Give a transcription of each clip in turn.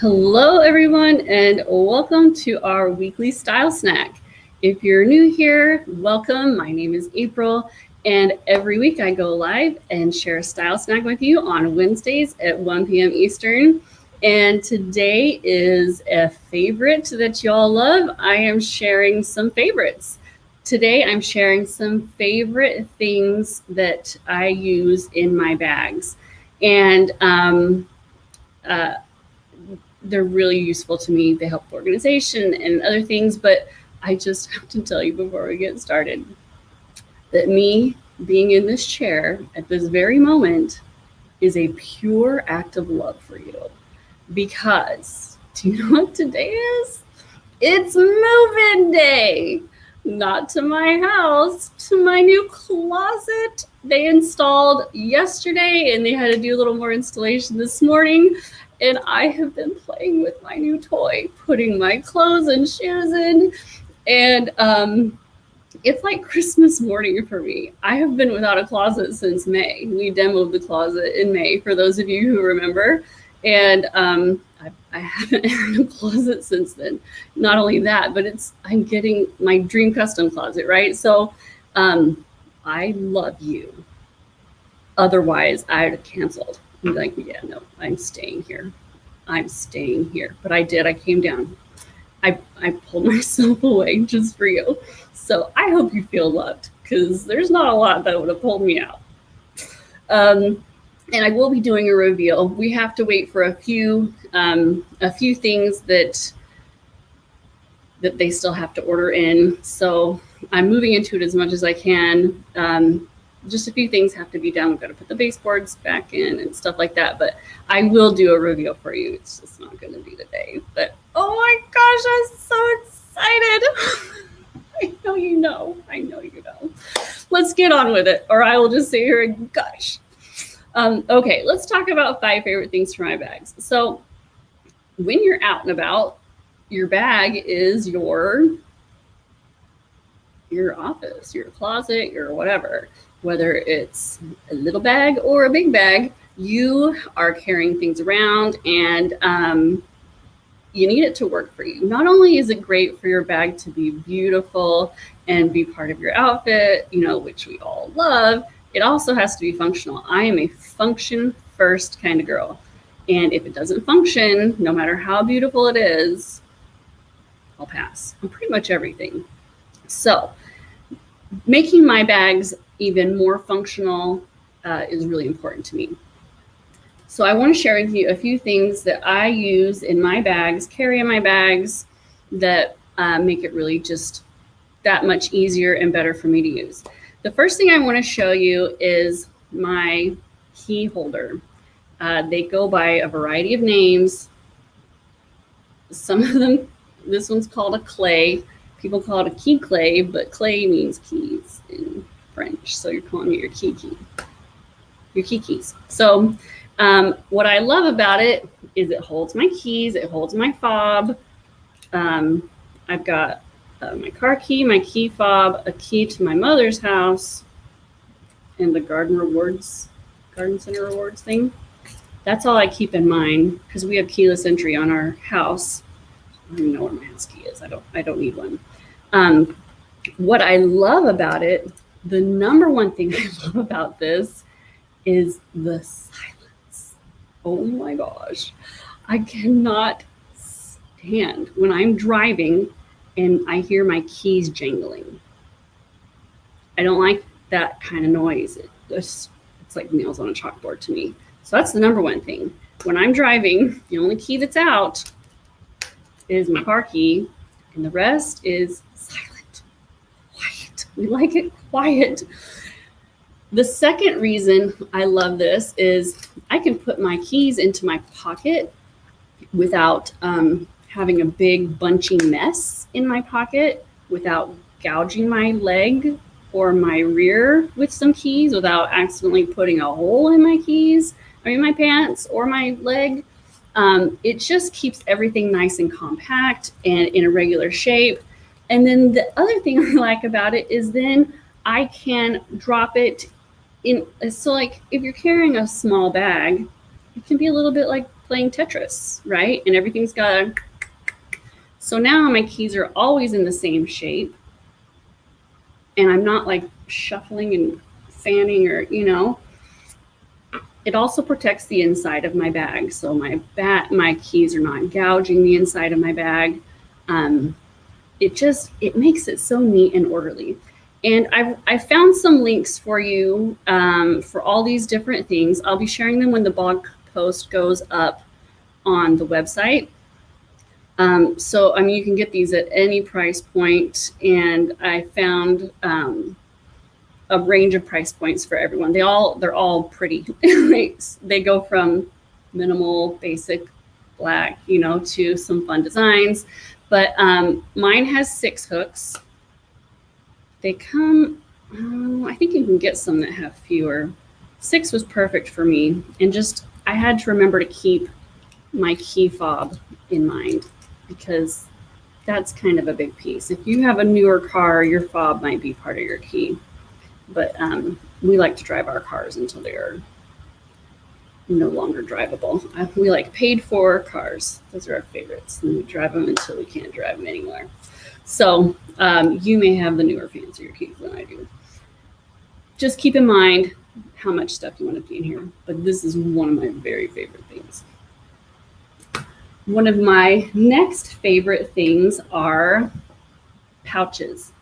Hello, everyone, and welcome to our weekly style snack. If you're new here, welcome. My name is April, and every week I go live and share a style snack with you on Wednesdays at 1 p.m. Eastern. And today is a favorite that y'all love. I am sharing some favorites. Today I'm sharing some favorite things that I use in my bags. And they're really useful to me. They help organization and other things, but I just have to tell you before we get started that me being in this chair at this very moment is a pure act of love for you. Because do you know what today is? It's move-in day. Not to my house, to my new closet. They installed yesterday and they had to do a little more installation this morning. And I have been playing with my new toy, putting my clothes and shoes in. And it's like Christmas morning for me. I have been without a closet since May. We demoed the closet in May, for those of you who remember. And I haven't had a closet since then. Not only that, but I'm getting my dream custom closet, right? So I love you. Otherwise, I'd have canceled. I'm like, yeah, no, I'm staying here. I'm staying here. But I did. I came down. I pulled myself away just for you. So I hope you feel loved, because there's not a lot that would have pulled me out. And I will be doing a reveal. We have to wait for a few things that they still have to order in. So I'm moving into it as much as I can. Just a few things have to be done. We've got to put the baseboards back in and stuff like that. But I will do a reveal for you. It's just not going to be today. But oh my gosh, I'm so excited. I know you know. Let's get on with it, or I will just sit here and gush. Okay, let's talk about 5 favorite things for my bags. So when you're out and about, your bag is your office, your closet, your whatever. Whether it's a little bag or a big bag, you are carrying things around, and you need it to work for you. Not only is it great for your bag to be beautiful and be part of your outfit, which we all love, it also has to be functional. I am a function first kind of girl. And if it doesn't function, no matter how beautiful it is, I'll pass on pretty much everything. So making my bags even more functional is really important to me. So I want to share with you a few things that I use in my bags, carry in my bags, that make it really just that much easier and better for me to use. The first thing I want to show you is my key holder. They go by a variety of names. Some of them, this one's called a clay. People call it a key clay, but clay means keys in French. So you're calling it your key keys. So what I love about it is it holds my keys, it holds my fob. I've got my car key, my key fob, a key to my mother's house, and the garden center rewards thing. That's all I keep in mind, because we have keyless entry on our house. I don't even know where my house key is. I don't need one. What I love about it, the number one thing I love about this is the silence. Oh my gosh. I cannot stand when I'm driving and I hear my keys jangling. I don't like that kind of noise. It's like nails on a chalkboard to me. So that's the number one thing. When I'm driving, the only key that's out is my car key, and the rest is silent, quiet. We like it quiet. The second reason I love this is I can put my keys into my pocket without having a big bunching mess in my pocket, without gouging my leg or my rear with some keys, without accidentally putting a hole in my keys, or in my pants or my leg. It just keeps everything nice and compact and in a regular shape. And then the other thing I like about it is then I can drop it in. So like if you're carrying a small bag, it can be a little bit like playing Tetris, right? And everything's got a... So now my keys are always in the same shape, and I'm not like shuffling and fanning or, you know. It also protects the inside of my bag, so my keys are not gouging the inside of my bag. It makes it so neat and orderly. And I found some links for you for all these different things. I'll be sharing them when the blog post goes up on the website. So I mean, you can get these at any price point, and I found a range of price points for everyone. They're all pretty. They go from minimal, basic, black, you know, to some fun designs. But mine has 6 hooks. They come, I think you can get some that have fewer. 6 was perfect for me. And just, I had to remember to keep my key fob in mind, because that's kind of a big piece. If you have a newer car, your fob might be part of your key. But we like to drive our cars until they are no longer drivable. We like paid for cars. Those are our favorites. And we drive them until we can't drive them anymore. So you may have the newer, fancier keys than I do. Just keep in mind how much stuff you want to be in here. But this is one of my very favorite things. One of my next favorite things are pouches.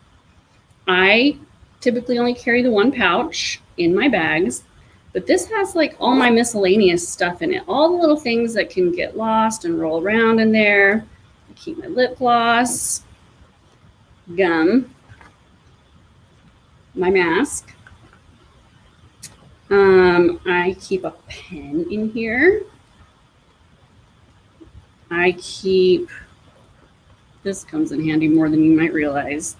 I typically only carry the 1 pouch in my bags, but this has like all my miscellaneous stuff in it. All the little things that can get lost and roll around in there. I keep my lip gloss, gum, my mask. I keep a pen in here. This comes in handy more than you might realize.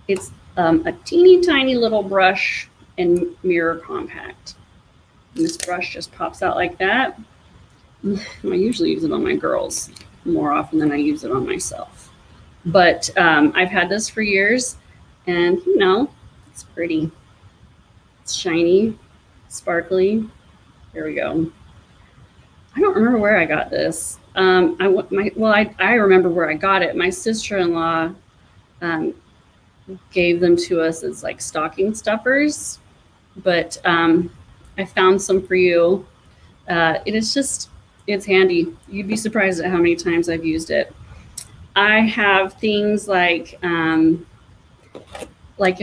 It's a teeny tiny little brush and mirror compact. And this brush just pops out like that. I usually use it on my girls more often than I use it on myself. But I've had this for years, and you know, it's pretty. It's shiny, sparkly. There we go. I don't remember where I got this. I remember where I got it. My sister-in-law gave them to us as like stocking stuffers, but I found some for you. It's handy. You'd be surprised at how many times I've used it. I have things like if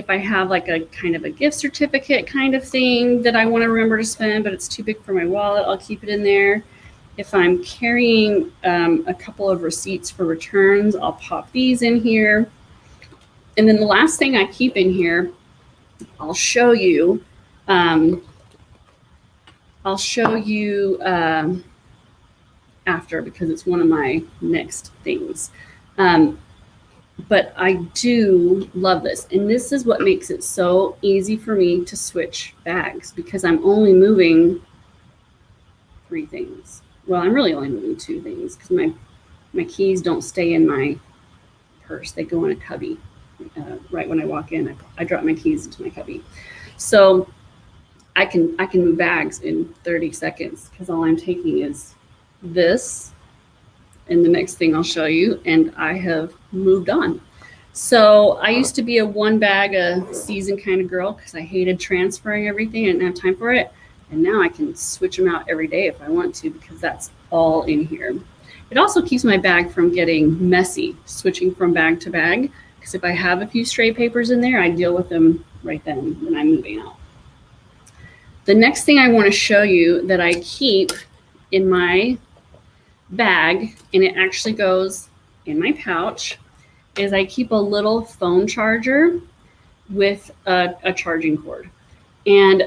I have like a kind of a gift certificate kind of thing that I want to remember to spend, but it's too big for my wallet, I'll keep it in there. If I'm carrying a couple of receipts for returns, I'll pop these in here. And then the last thing I keep in here, I'll show you. After, because it's one of my next things. But I do love this. And this is what makes it so easy for me to switch bags, because I'm only moving 3 things. Well, I'm really only moving 2 things, because my keys don't stay in my purse. They go in a cubby. Right when I walk in, I drop my keys into my cubby. So I can move bags in 30 seconds, because all I'm taking is this and the next thing I'll show you, and I have moved on. So I used to be a 1 bag a season kind of girl, because I hated transferring everything. I didn't have time for it. And now I can switch them out every day if I want to, because that's all in here. It also keeps my bag from getting messy, switching from bag to bag, because if I have a few stray papers in there, I deal with them right then when I'm moving out. The next thing I want to show you that I keep in my bag, and it actually goes in my pouch, is I keep a little phone charger with a charging cord. And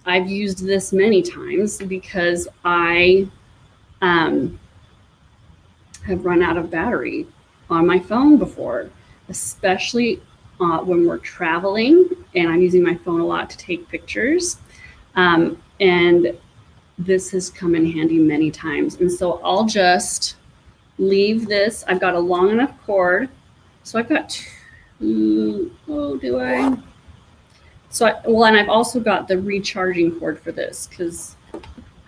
I've used this many times because I have run out of battery on my phone before, especially when we're traveling and I'm using my phone a lot to take pictures. And this has come in handy many times. And so I'll just leave this. I've got a long enough cord. So I've got 2, do I? So and I've also got the recharging cord for this, because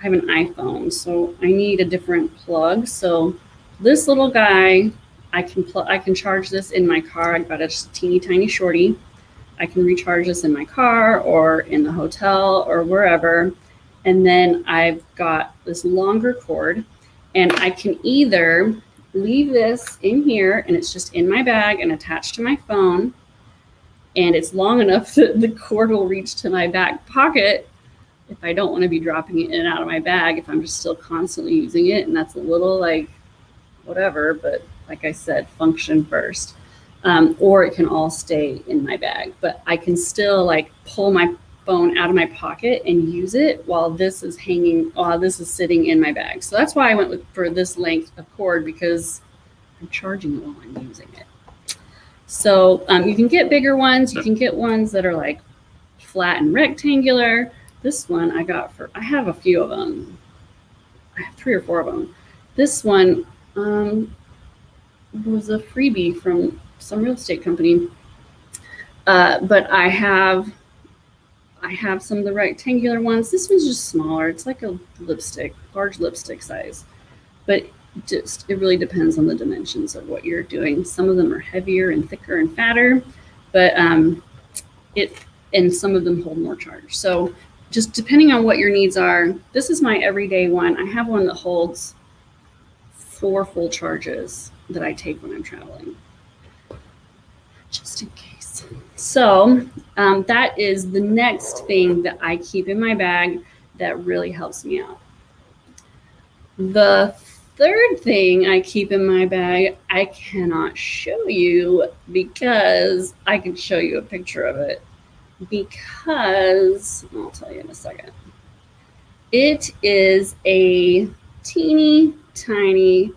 I have an iPhone, so I need a different plug. So this little guy, I can charge this in my car. I've got a just teeny tiny shorty. I can recharge this in my car or in the hotel or wherever. And then I've got this longer cord, and I can either leave this in here and it's just in my bag and attached to my phone, and it's long enough that the cord will reach to my back pocket if I don't want to be dropping it in and out of my bag, if I'm just still constantly using it. And that's a little like whatever, but like I said, function first. Or it can all stay in my bag, but I can still like pull my phone out of my pocket and use it while this is sitting in my bag. So that's why I went for this length of cord, because I'm charging it while I'm using it. So you can get bigger ones. You can get ones that are like flat and rectangular. This one I have a few of them. I have 3 or 4 of them. This one was a freebie from some real estate company. But I have some of the rectangular ones. This one's just smaller. It's like a large lipstick size. But it really depends on the dimensions of what you're doing. Some of them are heavier and thicker and fatter, but and some of them hold more charge. So just depending on what your needs are, this is my everyday one. I have one that holds 4 full charges that I take when I'm traveling, just in case. So that is the next thing that I keep in my bag that really helps me out. The third thing I keep in my bag, I cannot show you because I can show you a picture of it, because I'll tell you in a second. It is a teeny tiny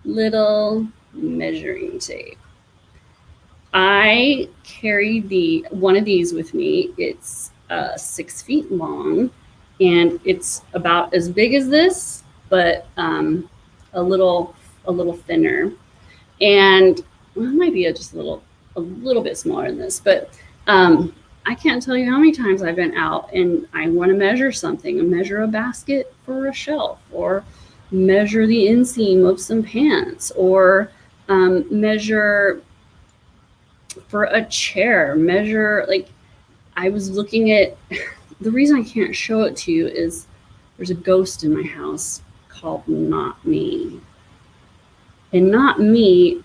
little measuring tape. I carry one of these with me. It's 6 feet long, and it's about as big as this, but a little thinner, and well, it might be just a little bit smaller than this. But I can't tell you how many times I've been out and I want to measure something, measure a basket for a shelf, or measure the inseam of some pants, or measure for a chair, like I was looking at, the reason I can't show it to you is there's a ghost in my house called Not Me. And Not Me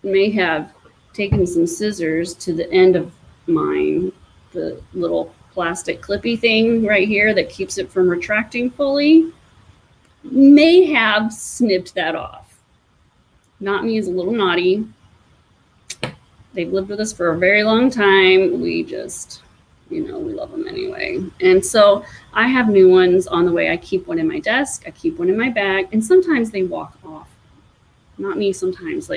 may have taken some scissors to the end of mine, the little plastic clippy thing right here that keeps it from retracting fully, may have snipped that off. Not Me is a little naughty. They've lived with us for a very long time. We just, we love them anyway. And so I have new ones on the way. I keep one in my desk. I keep one in my bag. And sometimes they walk off. Not Me sometimes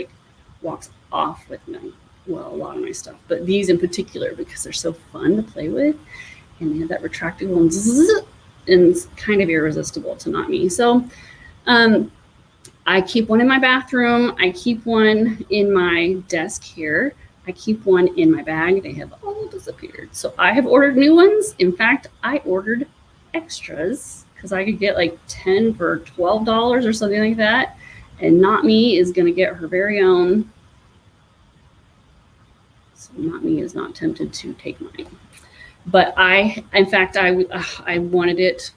walks off with me. Well, a lot of my stuff. But these in particular, because they're so fun to play with. And they have that retractable and it's kind of irresistible to Not Me. So I keep one in my bathroom. I keep one in my desk here. I keep one in my bag. They have all disappeared. So I have ordered new ones. In fact, I ordered extras because I could get like 10 for $12 or something like that. And Not Me is going to get her very own. So Not Me is not tempted to take mine. But I wanted it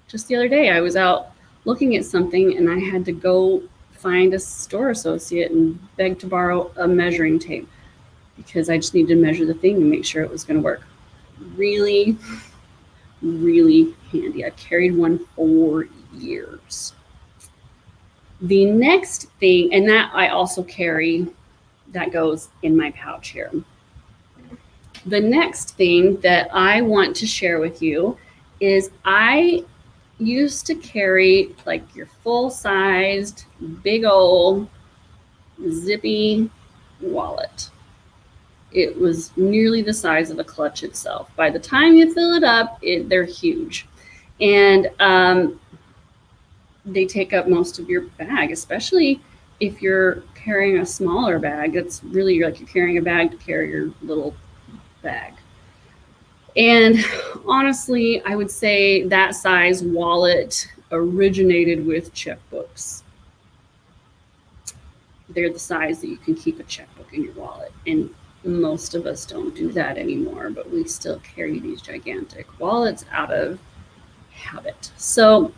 just the other day. I was out looking at something and I had to go find a store associate and beg to borrow a measuring tape because I just needed to measure the thing and make sure it was going to work. Really, really handy. I've carried one for years. The next thing, and that I also carry, that goes in my pouch here. The next thing that I want to share with you is I used to carry like your full-sized, big old, zippy wallet. It was nearly the size of a clutch itself. By the time you fill it up, they're huge. And they take up most of your bag, especially if you're carrying a smaller bag. It's really like you're carrying a bag to carry your little bag. And honestly, I would say that size wallet originated with checkbooks. They're the size that you can keep a checkbook in your wallet. And most of us don't do that anymore, but we still carry these gigantic wallets out of habit. So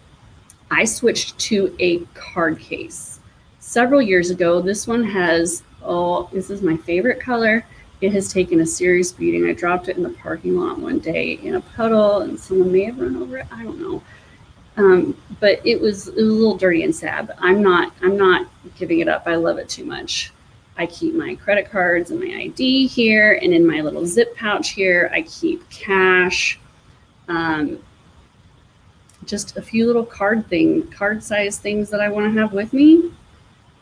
I switched to a card case several years ago. This one has, this is my favorite color. It has taken a serious beating. I dropped it in the parking lot one day in a puddle, and someone may have run over it. I don't know. But it was a little dirty and sad. But I'm not giving it up. I love it too much. I keep my credit cards and my ID here, and in my little zip pouch here, I keep cash. Just a few little card size things that I want to have with me.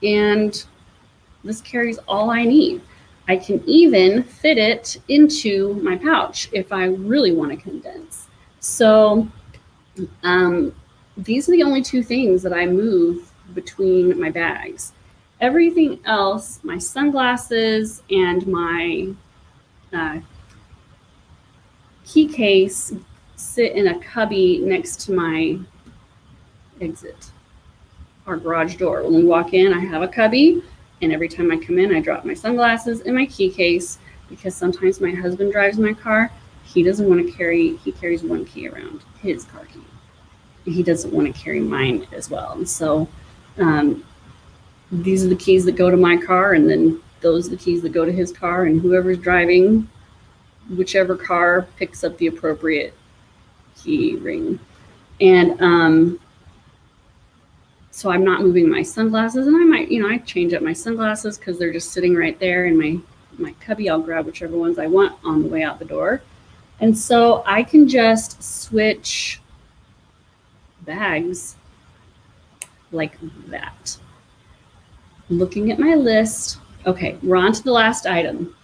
And this carries all I need. I can even fit it into my pouch if I really want to condense. So these are the only two things that I move between my bags. Everything else, my sunglasses and my key case, sit in a cubby next to my exit, our garage door. When we walk in, I have a cubby, and every time I come in, I drop my sunglasses in my key case, because sometimes my husband drives my car. He doesn't want to carry, he carries one key around, his car key. He doesn't want to carry mine as well. And so these are the keys that go to my car, and then those are the keys that go to his car, and whoever's driving whichever car picks up the appropriate key ring. And so I'm not moving my sunglasses, and I might, I change up my sunglasses because they're just sitting right there in my cubby. I'll grab whichever ones I want on the way out the door. And so I can just switch bags like that. Looking at my list. Okay, we're on to the last item.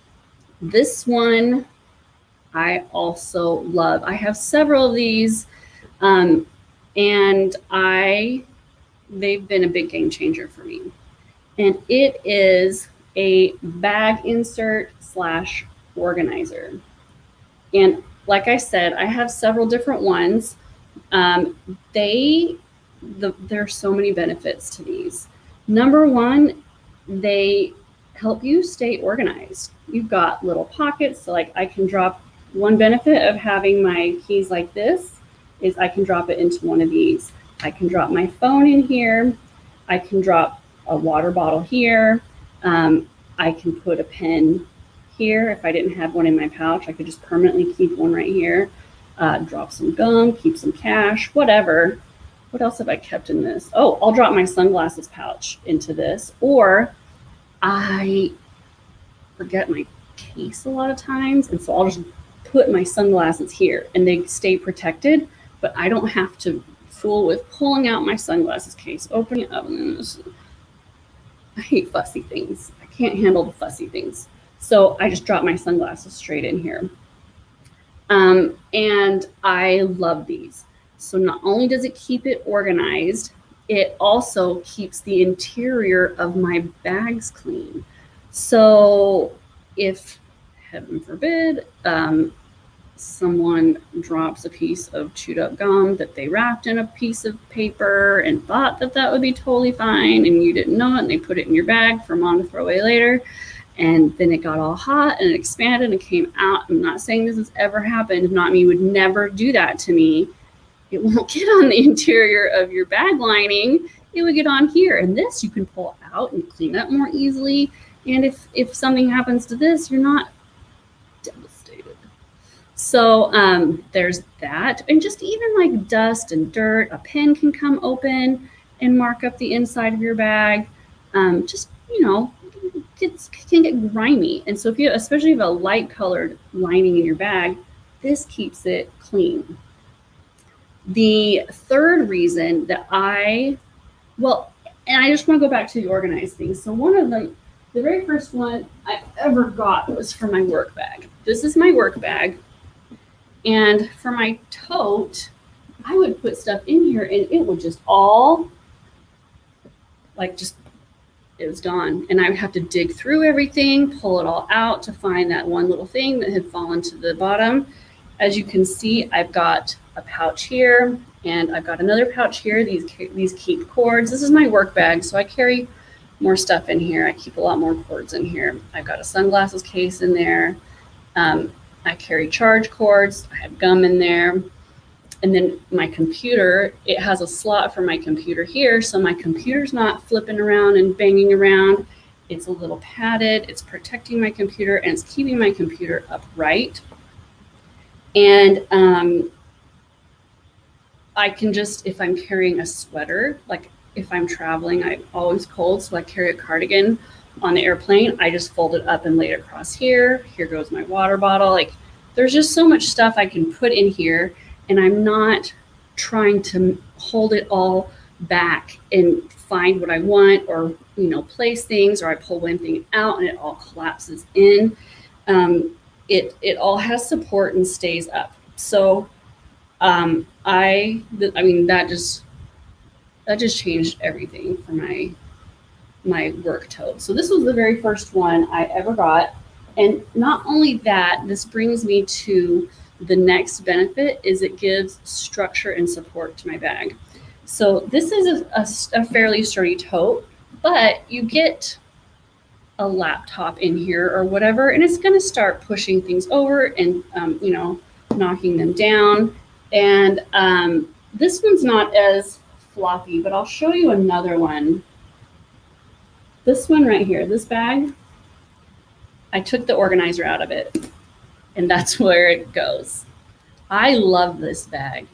This one I also love. I have several of these, and they've been a big game changer for me. And it is a bag insert / organizer. And like I said, I have several different ones. There's so many benefits to these. Number one, they help you stay organized. You've got little pockets, so like I can drop, one benefit of having my keys like this is I can drop it into one of these. I can drop my phone in here. I can drop a water bottle here. I can put a pen here. If I didn't have one in my pouch, I could just permanently keep one right here. Drop some gum, keep some cash, whatever. What else have I kept in this? Oh, I'll drop my sunglasses pouch into this, or I forget my case a lot of times, and so I'll just put my sunglasses here and they stay protected, but I don't have to fool with pulling out my sunglasses case, opening it up, and then I hate fussy things. I can't handle the fussy things. So I just drop my sunglasses straight in here. And I love these. So not only does it keep it organized, it also keeps the interior of my bags clean. So if, heaven forbid, someone drops a piece of chewed up gum that they wrapped in a piece of paper and thought that would be totally fine, and you didn't know it, and they put it in your bag for mom to throw away later, and then it got all hot and it expanded and it came out. I'm not saying this has ever happened. Not me would never do that to me. It won't get on the interior of your bag lining. It would get on here, and this you can pull out and clean up more easily. And if something happens to this, you're not devastated. So there's that. And just even like dust and dirt, a pen can come open and mark up the inside of your bag. Just, it can get grimy. And so if you, especially if you have a light colored lining in your bag, this keeps it clean. The third reason that and I just want to go back to the organized things. So one of them, the very first one I ever got was for my work bag. This is my work bag. And for my tote, I would put stuff in here and it would just all, it was gone. And I would have to dig through everything, pull it all out to find that one little thing that had fallen to the bottom. As you can see, I've got a pouch here and I've got another pouch here. These keep cords. This is my work bag, so I carry more stuff in here. I keep a lot more cords in here. I've got a sunglasses case in there. I carry charge cords. I have gum in there. And then my computer, it has a slot for my computer here, so my computer's not flipping around and banging around. It's a little padded. It's protecting my computer and it's keeping my computer upright. And I can just, if I'm carrying a sweater, like if I'm traveling, I'm always cold, so I carry a cardigan on the airplane. I just fold it up and lay it across here. Here goes my water bottle. Like, there's just so much stuff I can put in here, and I'm not trying to hold it all back and find what I want, or, you know, place things, or I pull one thing out and it all collapses in. It all has support and stays up. So I mean, that just changed everything for my work tote. So this was the very first one I ever got. And not only that, this brings me to the next benefit, is it gives structure and support to my bag. So this is a fairly sturdy tote, but you get a laptop in here or whatever, and it's going to start pushing things over and, you know, knocking them down. And this one's not as floppy, but I'll show you another one. This one right here, this bag, I took the organizer out of it, and that's where it goes. I love this bag.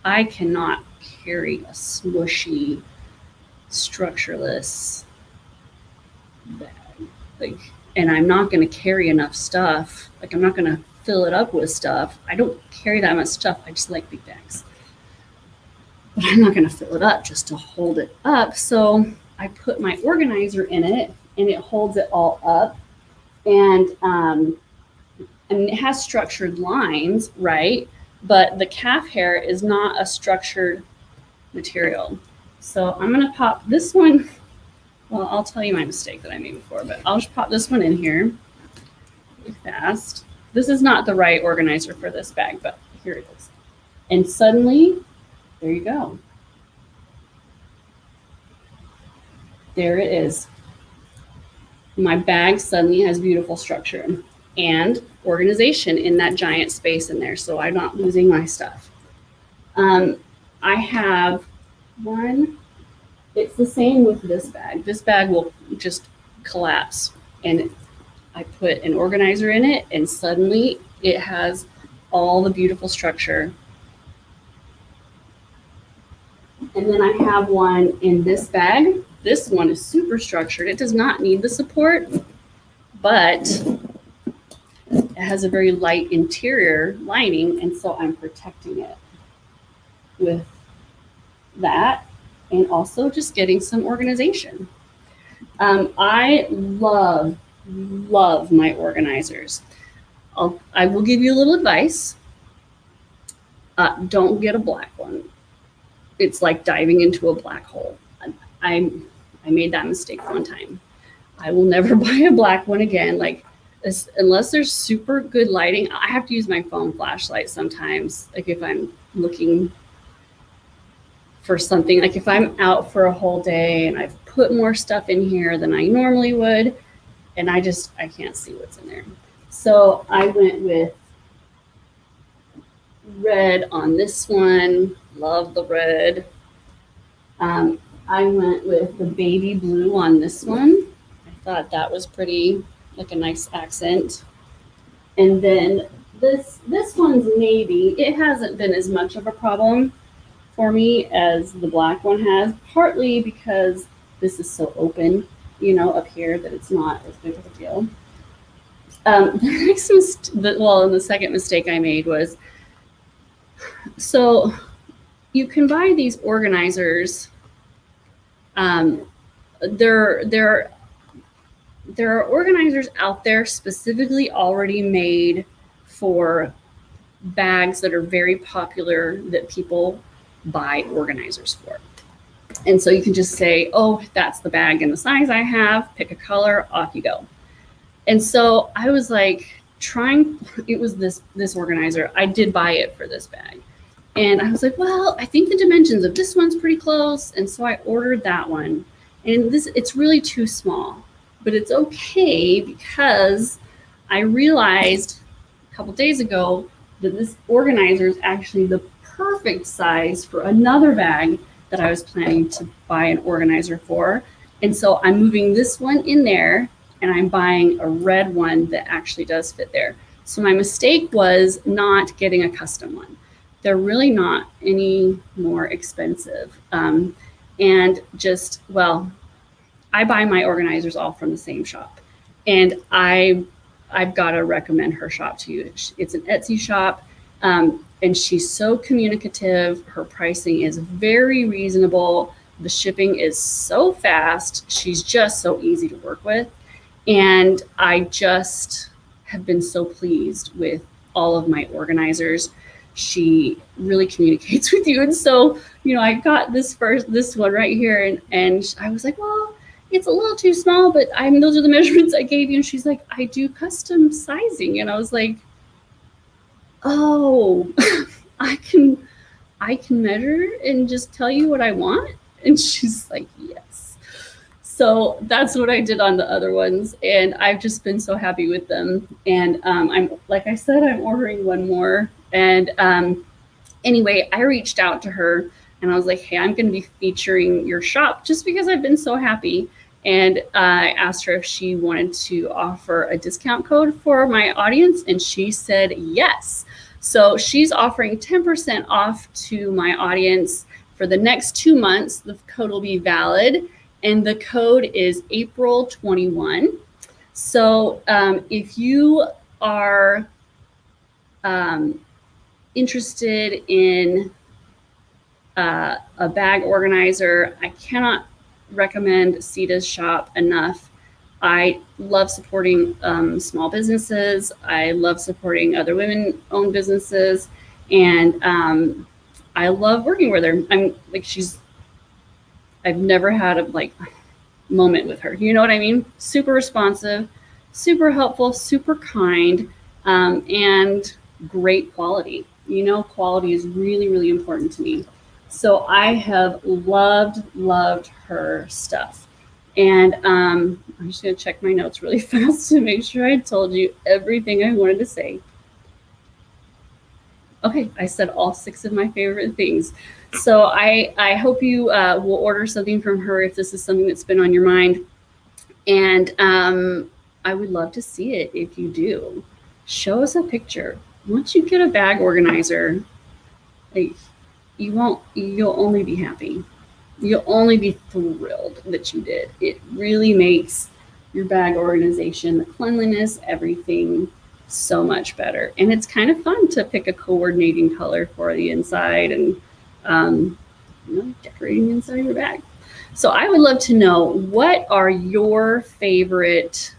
I cannot carry a smushy, structureless bag. Like, and I'm not going to carry enough stuff. Like, I'm not going to fill it up with stuff. I don't carry that much stuff. I just like big bags. But I'm not going to fill it up just to hold it up. So I put my organizer in it, and it holds it all up. And it has structured lines, right? But the calf hair is not a structured material. So I'm going to pop this one. Well, I'll tell you my mistake that I made before, but I'll just pop this one in here really fast. This is not the right organizer for this bag, but here it is. And suddenly, there you go. There it is. My bag suddenly has beautiful structure and organization in that giant space in there, so I'm not losing my stuff. I have one. It's the same with this bag. This bag will just collapse, and I put an organizer in it, and suddenly it has all the beautiful structure. And then I have one in this bag. This one is super structured. It does not need the support, but it has a very light interior lining, and so I'm protecting it with that, and also just getting some organization. I love my organizers. I will give you a little advice. Don't get a black one. It's like diving into a black hole. I made that mistake one time. I will never buy a black one again. Like, unless there's super good lighting. I have to use my phone flashlight sometimes. Like, if I'm looking for something, like if I'm out for a whole day and I've put more stuff in here than I normally would, and I can't see what's in there. So I went with red on this one. Love the red. I went with the baby blue on this one. I thought that was pretty, like a nice accent. And then this one's navy. It hasn't been as much of a problem for me as the black one has, partly because this is so open, you know, up here, that it's not as big of a deal. The second mistake I made was, so you can buy these organizers. There are organizers out there specifically already made for bags that are very popular that people buy organizers for. And so you can just say, oh, that's the bag and the size I have, pick a color, off you go. And so I was like, it was this organizer. I did buy it for this bag. And I was like, well, I think the dimensions of this one's pretty close. And so I ordered that one. And it's really too small, but it's okay because I realized a couple days ago that this organizer is actually the perfect size for another bag that I was planning to buy an organizer for. And so I'm moving this one in there, and I'm buying a red one that actually does fit there. So my mistake was not getting a custom one. They're really not any more expensive. And just, well, I buy my organizers all from the same shop. And I've got to recommend her shop to you. It's an Etsy shop, and she's so communicative. Her pricing is very reasonable. The shipping is so fast. She's just so easy to work with. And I just have been so pleased with all of my organizers. She really communicates with you. And so, I got this one right here, and I was like, well, it's a little too small, but those are the measurements I gave you. And she's like, I do custom sizing. And I was like, oh, I can measure and just tell you what I want. And she's like, yes. So that's what I did on the other ones. And I've just been so happy with them. And like I said, I'm ordering one more. And anyway, I reached out to her and I was like, hey, I'm going to be featuring your shop just because I've been so happy. And I asked her if she wanted to offer a discount code for my audience. And she said yes. So she's offering 10% off to my audience for the next 2 months. The code will be valid. And the code is April 21. So if you are interested in a bag organizer, I cannot recommend Sita's shop enough. I love supporting small businesses. I love supporting other women-owned businesses, and I love working with her. I've never had a moment with her. You know what I mean? Super responsive, super helpful, super kind, and great quality. Quality is really, really important to me. So I have loved her stuff. And I'm just going to check my notes really fast to make sure I told you everything I wanted to say. Okay, I said all 6 of my favorite things. So I hope you will order something from her if this is something that's been on your mind. And I would love to see it if you do. Show us a picture. Once you get a bag organizer, you'll only be happy. You'll only be thrilled that you did. It really makes your bag organization, the cleanliness, everything so much better. And it's kind of fun to pick a coordinating color for the inside and decorating inside your bag. So I would love to know, what are your favorite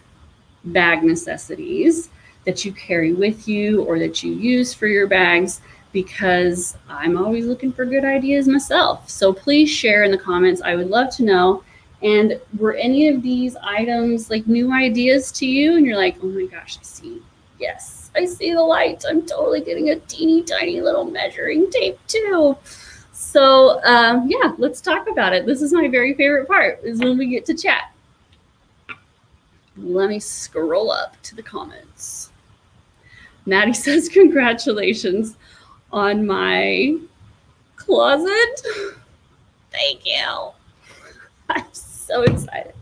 bag necessities that you carry with you or that you use for your bags? Because I'm always looking for good ideas myself. So please share in the comments. I would love to know. And were any of these items new ideas to you? And you're like, oh my gosh, I see the light. I'm totally getting a teeny tiny little measuring tape too. So yeah, let's talk about it. This is my very favorite part, is when we get to chat. Let me scroll up to the comments. Maddie says, congratulations on my closet. Thank you. I'm so excited.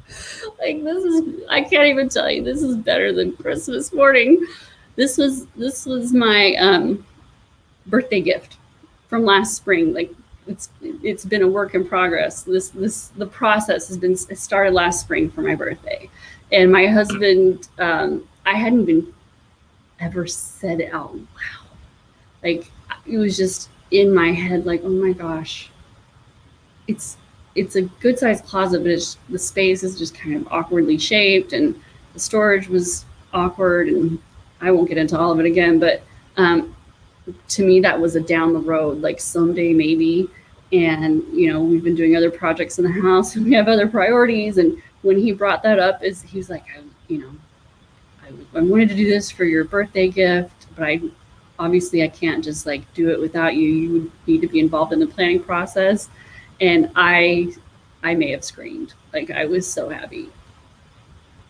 I can't even tell you, this is better than Christmas morning. This was my birthday gift from last spring. It's been a work in progress. The process it started last spring for my birthday. And my husband, I hadn't even ever said it out loud. It was just in my head, oh my gosh, it's a good sized closet, but the space is just kind of awkwardly shaped, and the storage was awkward, and I won't get into all of it again, but to me that was a down the road, someday maybe. And we've been doing other projects in the house, and we have other priorities. And when he brought that up, he was like, I wanted to do this for your birthday gift, but obviously I can't just like do it without you. You would need to be involved in the planning process. And I may have screamed. Like, I was so happy.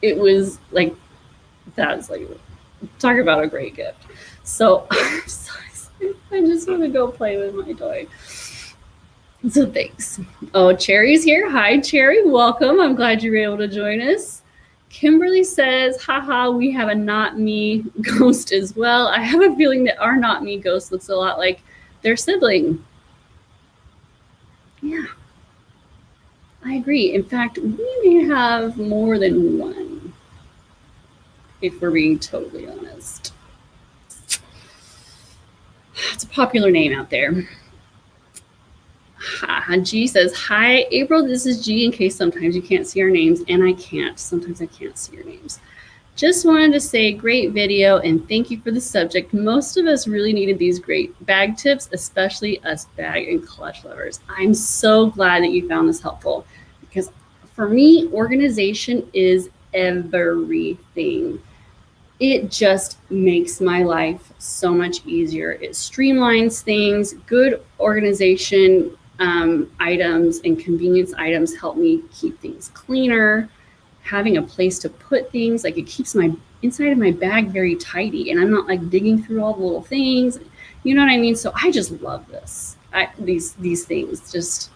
It was like, that's like, talk about a great gift. So I'm so excited. I just want to go play with my toy. So thanks. Oh, Cherry's here. Hi, Cherry. Welcome. I'm glad you were able to join us. Kimberly says, haha, we have a not me ghost as well. I have a feeling that our not me ghost looks a lot like their sibling. Yeah, I agree. In fact, we may have more than one, if we're being totally honest. It's a popular name out there. G says, hi, April, this is G, in case sometimes you can't see our names, and I can't. Sometimes I can't see your names. Just wanted to say great video and thank you for the subject. Most of us really needed these great bag tips, especially us bag and clutch lovers. I'm so glad that you found this helpful because for me, organization is everything. It just makes my life so much easier. It streamlines things. Good organization items and convenience items help me keep things cleaner. Having a place to put things, like it keeps my inside of my bag very tidy and I'm not like digging through all the little things. You know what I mean? So I just love this. These things just,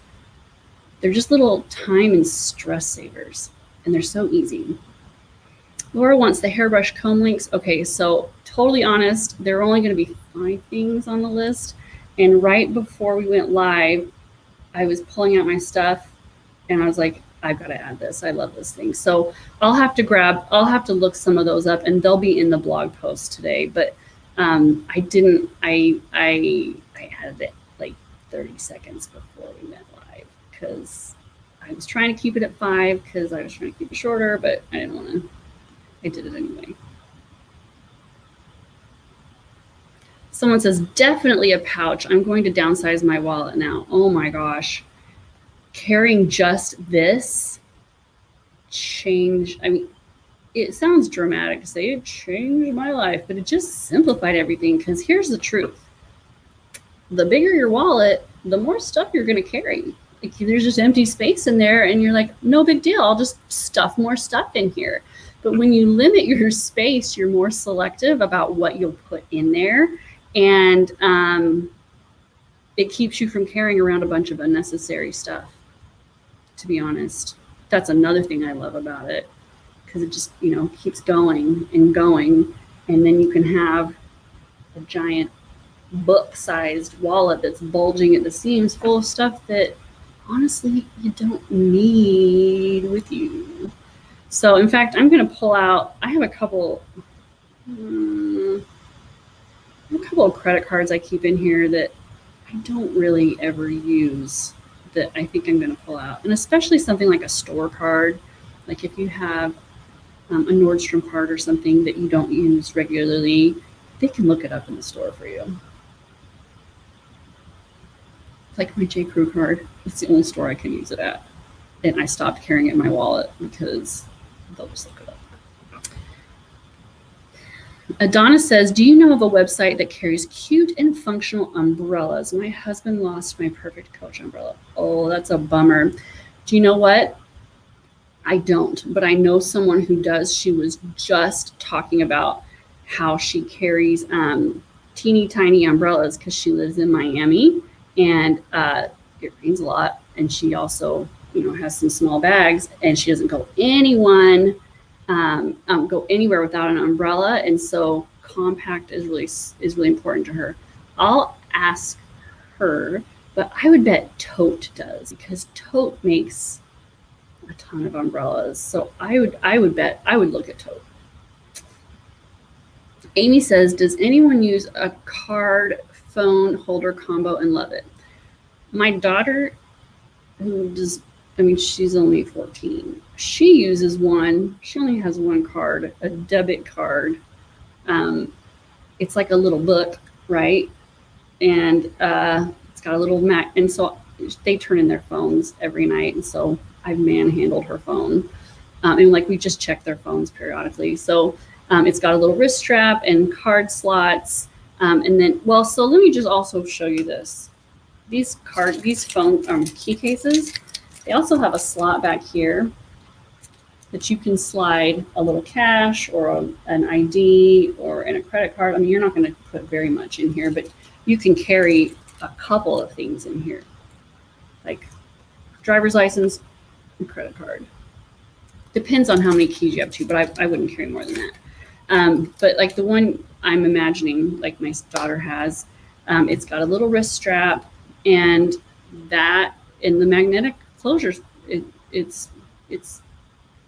they're just little time and stress savers and they're so easy. Laura wants the hairbrush comb links. Okay, so totally honest, there are only going to be 5 things on the list. And right before we went live, I was pulling out my stuff and I was like, I've got to add this. I love this thing. So I'll have to look some of those up and they'll be in the blog post today. But I added it like 30 seconds before we went live because I was trying to keep it at 5 because I was trying to keep it shorter, but I didn't want to. I did it anyway. Someone says, definitely a pouch. I'm going to downsize my wallet now. Oh my gosh. Carrying just this changed. I mean, it sounds dramatic to say it changed my life, but it just simplified everything because here's the truth. The bigger your wallet, the more stuff you're going to carry. Like, there's just empty space in there and you're like, no big deal. I'll just stuff more stuff in here. But when you limit your space, you're more selective about what you'll put in there. And it keeps you from carrying around a bunch of unnecessary stuff, to be honest. That's another thing I love about it because it just, keeps going and going. And then you can have a giant book-sized wallet that's bulging at the seams full of stuff that honestly you don't need with you. So in fact, I'm going to pull out, I have a couple of credit cards I keep in here that I don't really ever use that I think I'm going to pull out. And especially something like a store card, like if you have a Nordstrom card or something that you don't use regularly, they can look it up in the store for you. Like my J. Crew card, it's the only store I can use it at. And I stopped carrying it in my wallet because they'll just look it up. Adonis says, do you know of a website that carries cute and functional umbrellas? My husband lost my perfect Coach umbrella. Oh, that's a bummer. Do you know what? I don't, but I know someone who does. She was just talking about how she carries teeny tiny umbrellas because she lives in Miami and it rains a lot. And she also, has some small bags and she doesn't go anywhere without an umbrella. And so compact is really important to her. I'll ask her, but I would bet Tote does because Tote makes a ton of umbrellas. So I would bet I would look at Tote. Amy says, does anyone use a card phone holder combo and love it? My daughter, she's only 14. She uses one. She only has one card, a debit card. It's like a little book, right? And it's got a little Mac. And so they turn in their phones every night. And so I've manhandled her phone. And we just check their phones periodically. So It's got a little wrist strap and card slots. And then, well, so let me just also show you this. These phone key cases, they also have a slot back here that you can slide a little cash or an ID or in a credit card. I mean, you're not going to put very much in here, but you can carry a couple of things in here, like driver's license and credit card. Depends on how many keys you have too, but I wouldn't carry more than that. But like the one I'm imagining, like my daughter has, it's got a little wrist strap, and that in the magnetic closures, it's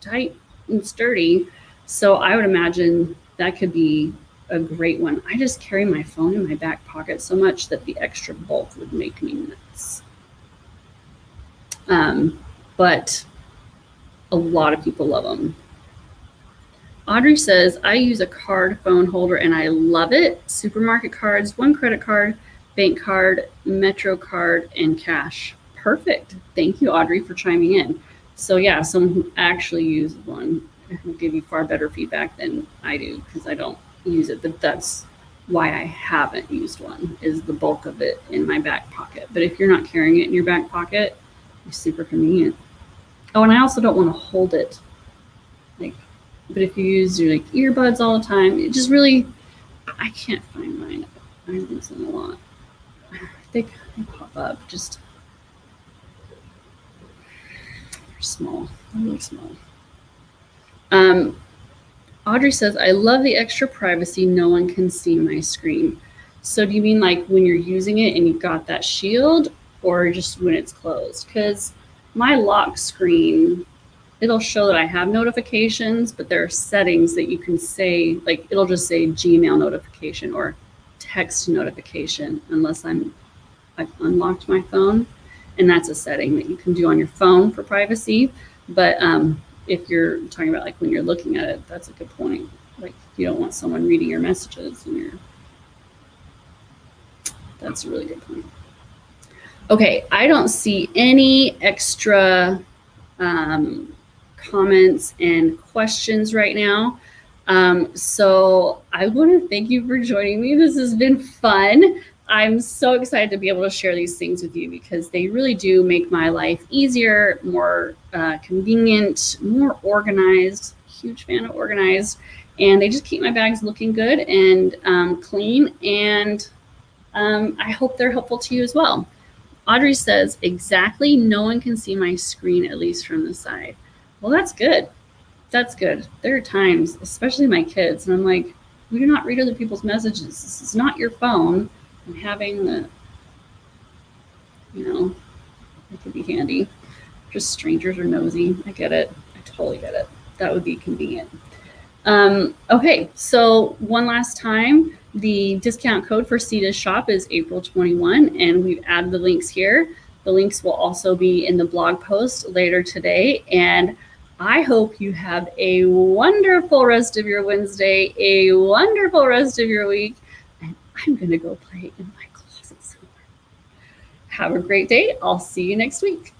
tight and sturdy. So I would imagine that could be a great one. I just carry my phone in my back pocket so much that the extra bulk would make me nuts. But a lot of people love them. Audrey says, I use a card phone holder and I love it. Supermarket cards, one credit card, bank card, Metro card, and cash. Perfect. Thank you, Audrey, for chiming in. So yeah, someone who actually uses one will give you far better feedback than I do, because I don't use it. But that's why I haven't used one, is the bulk of it in my back pocket. But if you're not carrying it in your back pocket, it's super convenient. Oh, and I also don't want to hold it. But if you use your earbuds all the time, it just really, I can't find mine. I use them a lot. They pop up, just they're small, really small. Audrey says, I love the extra privacy. No one can see my screen. So do you mean like when you're using it and you've got that shield, or just when it's closed? Because my lock screen, it'll show that I have notifications, but there are settings that you can say, like it'll just say Gmail notification or text notification, unless I've unlocked my phone. And that's a setting that you can do on your phone for privacy. But if you're talking about like when you're looking at it, that's a good point. Like you don't want someone reading your messages and that's a really good point. Okay, I don't see any extra comments and questions right now. So I want to thank you for joining me. This has been fun. I'm so excited to be able to share these things with you because they really do make my life easier, more convenient, more organized. Huge fan of organized. And they just keep my bags looking good and clean. And I hope they're helpful to you as well. Audrey says, exactly, no one can see my screen, at least from the side. Well, that's good. That's good. There are times, especially my kids, and I'm like, we do not read other people's messages. This is not your phone. And having the, it could be handy. Just strangers are nosy. I get it. I totally get it. That would be convenient. Okay, so one last time, the discount code for Sita's shop is April 21, and we've added the links here. The links will also be in the blog post later today, and I hope you have a wonderful rest of your Wednesday, a wonderful rest of your week, and I'm going to go play in my closet somewhere. Have a great day. I'll see you next week.